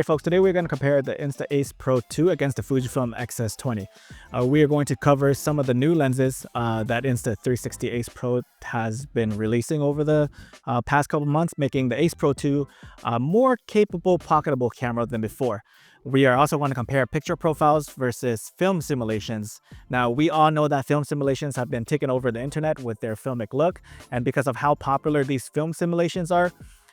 Hey folks, today we're going to compare the Insta360 Pro 2 against the Fujifilm XS20. We are going to cover some of the new lenses that Insta360 Ace Pro has been releasing over the past couple months, making the Ace Pro 2 a more capable pocketable camera than before. We are also going to compare picture profiles versus film simulations. Now, we all know that film simulations have been taking over the internet with their filmic look, and because of how popular these film simulations are,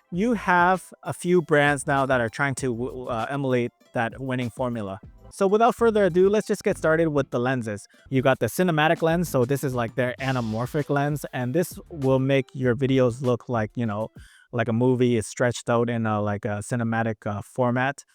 you have a few brands now that are trying to emulate that winning formula. So without further ado, let's just get started with the lenses. You got the cinematic lens, so this is like their anamorphic lens, and this will make your videos look like, you know, like a movie is stretched out in a cinematic format.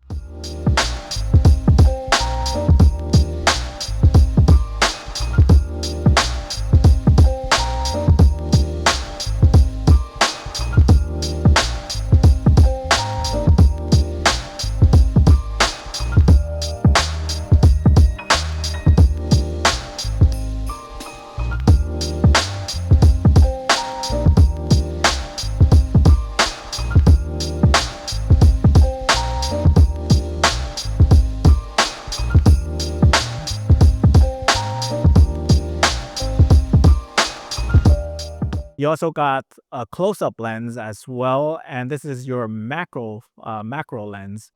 You also got a close-up lens as well, and this is your macro lens.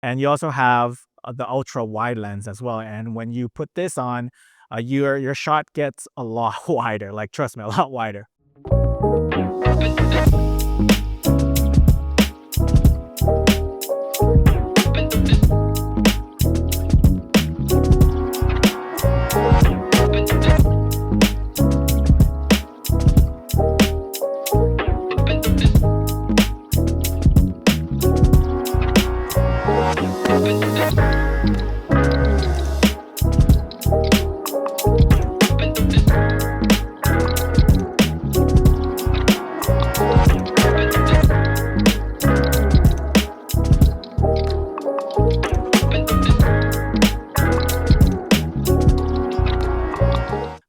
And you also have the ultra wide lens as well. And when you put this on, your shot gets a lot wider. Like, trust me, a lot wider.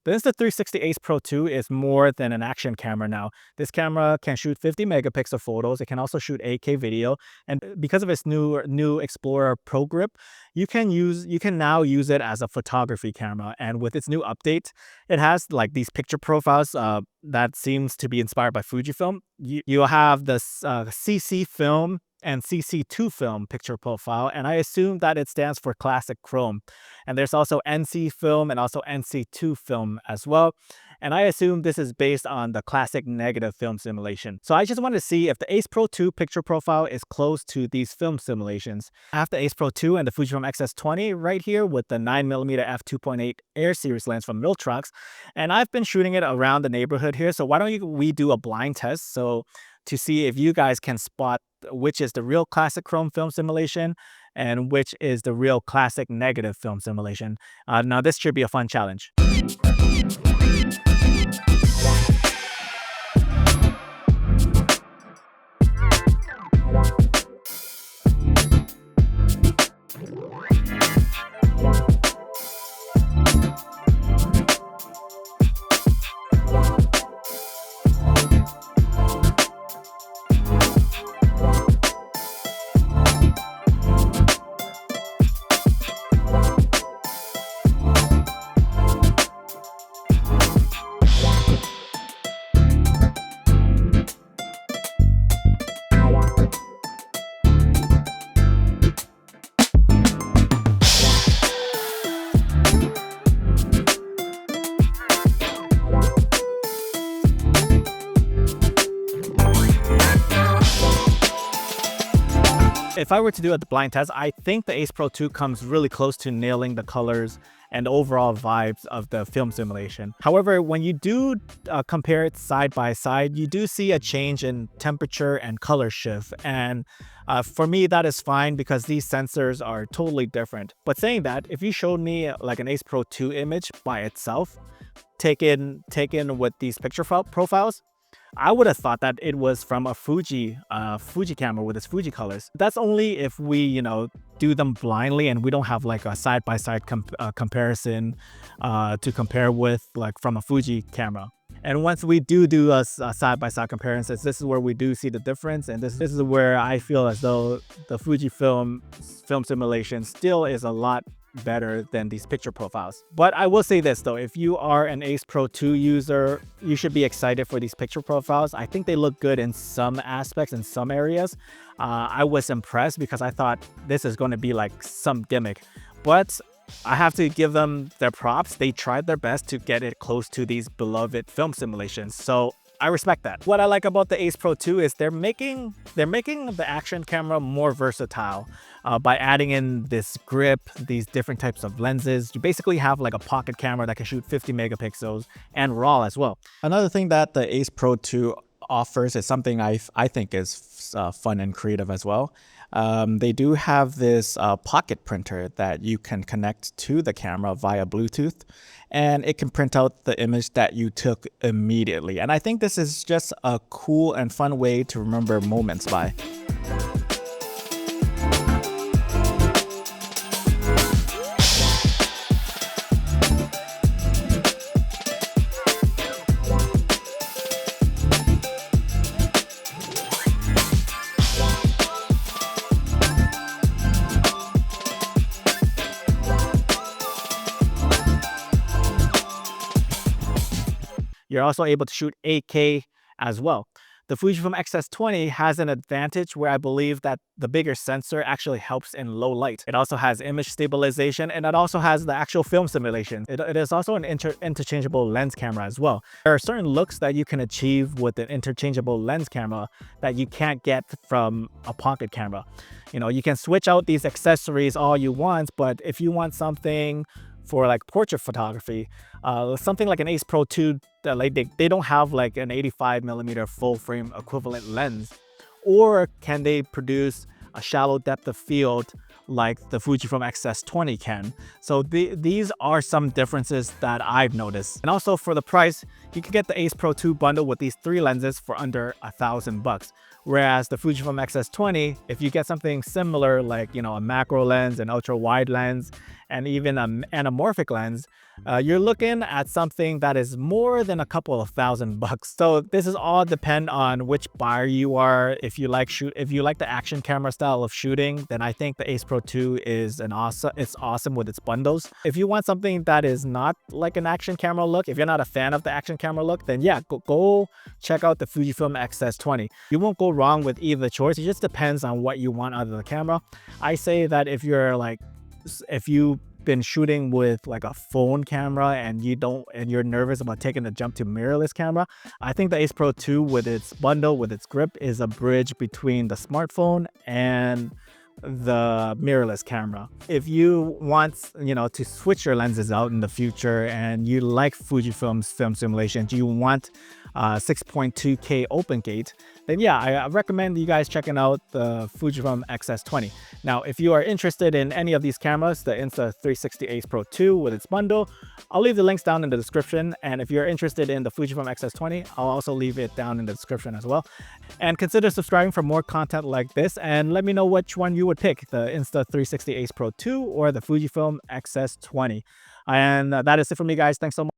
The Insta360 Ace Pro 2 is more than an action camera now. This camera can shoot 50 megapixel photos. It can also shoot 8K video. And because of its new Explorer Pro Grip, you can now use it as a photography camera. And with its new update, it has like these picture profiles that seems to be inspired by Fujifilm. You'll have the CC film and CC2 film picture profile, and I assume that it stands for classic chrome. And there's also NC film and also NC2 film as well, and I assume this is based on the classic negative film simulation. So I just want to see if the Ace Pro 2 picture profile is close to these film simulations. I have the Ace Pro 2 and the Fujifilm XS20 right here with the 9mm f2.8 Air series lens from Miltrox, and I've been shooting it around the neighborhood here. So why don't we do a blind test to see if you guys can spot which is the real classic chrome film simulation and which is the real classic negative film simulation. Now this should be a fun challenge. If I were to do a blind test, I think the Ace Pro 2 comes really close to nailing the colors and overall vibes of the film simulation. However, when you do compare it side by side, you do see a change in temperature and color shift. And for me, that is fine because these sensors are totally different. But saying that, if you showed me like an Ace Pro 2 image by itself, taken with these picture profiles, I would have thought that it was from a Fuji camera with its Fuji colors. That's only if we, do them blindly and we don't have like a side-by-side comparison to compare with, like from a Fuji camera. And once we do a side-by-side comparison, this is where we do see the difference. And this is where I feel as though the Fujifilm film simulation still is a lot better than these picture profiles. But I will say this though, if you are an Ace Pro 2 user, you should be excited for these picture profiles. I think they look good in some aspects, in some areas. I was impressed because I thought this is going to be like some gimmick, but I have to give them their props. They tried their best to get it close to these beloved film simulations. So I respect that. What I like about the Ace Pro 2 is they're making the action camera more versatile by adding in this grip, these different types of lenses. You basically have like a pocket camera that can shoot 50 megapixels and RAW as well. Another thing that the Ace Pro 2 offers is something I think is fun and creative as well. They do have this pocket printer that you can connect to the camera via Bluetooth, and it can print out the image that you took immediately. And I think this is just a cool and fun way to remember moments by. You're also able to shoot 8K as well. The Fujifilm XS20 has an advantage where I believe that the bigger sensor actually helps in low light. It also has image stabilization, and it also has the actual film simulation. It is also an interchangeable lens camera as well. There are certain looks that you can achieve with an interchangeable lens camera that you can't get from a pocket camera. You can switch out these accessories all you want, but if you want something for like portrait photography, something like an Ace Pro 2, they don't have like an 85mm full frame equivalent lens, or can they produce a shallow depth of field like the Fujifilm XS20 can? So these are some differences that I've noticed. And also for the price, you can get the Ace Pro 2 bundle with these 3 lenses for under $1,000. Whereas the Fujifilm XS20, if you get something similar like, a macro lens, an ultra wide lens, and even an anamorphic lens, you're looking at something that is more than a couple of $1,000. So this is all depend on which buyer you are. If you like the action camera style of shooting, then I think the Ace Pro 2 is it's awesome with its bundles. If you want something that is not like an action camera look, if you're not a fan of the action camera look, then yeah, go check out the Fujifilm XS20. You won't go wrong with either choice. It just depends on what you want out of the camera. I say that if you've been shooting with like a phone camera and you're nervous about taking the jump to mirrorless camera, I think the Ace Pro 2 with its bundle, with its grip, is a bridge between the smartphone and the mirrorless camera. If you want to switch your lenses out in the future and you like Fujifilm's film simulations, you want 6.2K open gate, then yeah, I recommend you guys checking out the Fujifilm XS20. Now, if you are interested in any of these cameras, the Insta360 Ace Pro 2 with its bundle, I'll leave the links down in the description. And if you're interested in the Fujifilm XS20, I'll also leave it down in the description as well. And consider subscribing for more content like this, and let me know which one you would pick, the Insta360 Ace Pro 2 or the Fujifilm XS20. And that is it for me, guys. Thanks so much.